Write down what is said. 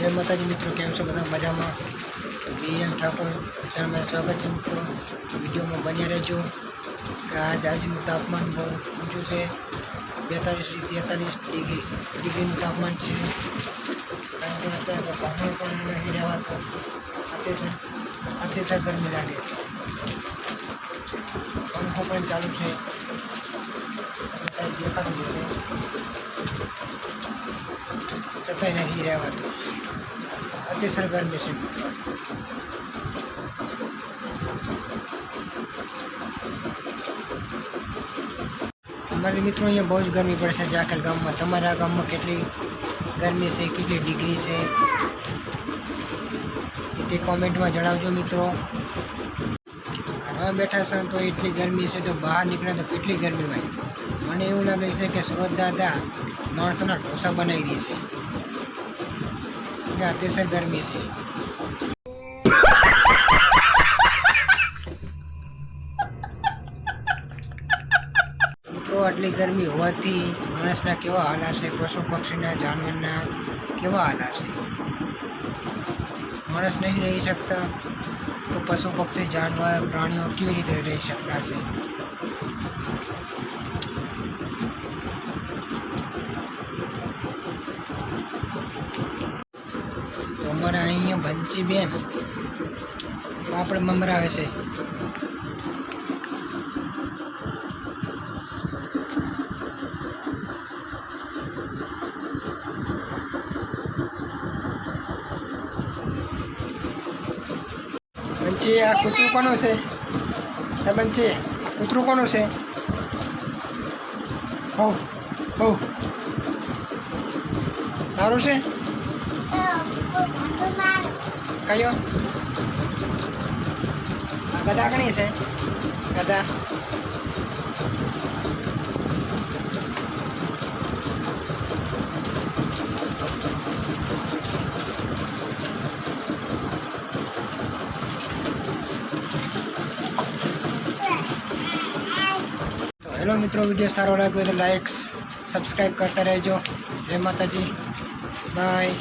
जय माता जी मित्रों, केम छो बधा मजा में। तो BM ठाकुर चैनल में स्वागत है मित्रों। वीडियो में बने रहो कि आज तापमान बहुत ऊँचू है, 42 થી 43 डिग्री तापमान है। कारण के अत्यारे बहार पण नहीं रहवातो, अतिशय गर्मी लगे। पंखो पण चालू है, शायद देखा जैसे छतांय नहीं रहवातो, अतिशय गर्मी से। हमारे मित्रों अँ बहुत गर्मी पड़े से जाखल गाम में। तमारा गाम में केटली गर्मी से, कितनी डिग्री से ये कॉमेंट में जणावजो मित्रों। घर में बैठा से तो इतनी गर्मी से, तो बहार निकले तो केटली गर्मी भाई। मने एवं लगे है कि सूरत दादा माणसोना ढोसा बनावी दी है, अतिशय गर्मी से। मित्रों आटली गर्मी होवाथी माणसना केवा हाल हशे, पशु पक्षीना जानवरना केवा हाल हशे। माणस नहीं रही सकता तो पशु पक्षी जानवर प्राणियों केवी रीते रही सकता हशे। तो अमरा अहीं बंची बेन पापड़ ममरावे छे। बंची आ कूतरू कोनु छे? बंची कूतरू कोनु छे? हो हो तारू छे? कयो गधा कणी छे? गधा तो हेलो मित्रों, वीडियो सारो लाग्यो तो लाइक सब्सक्राइब करता रहो। जय माता जी, बाय।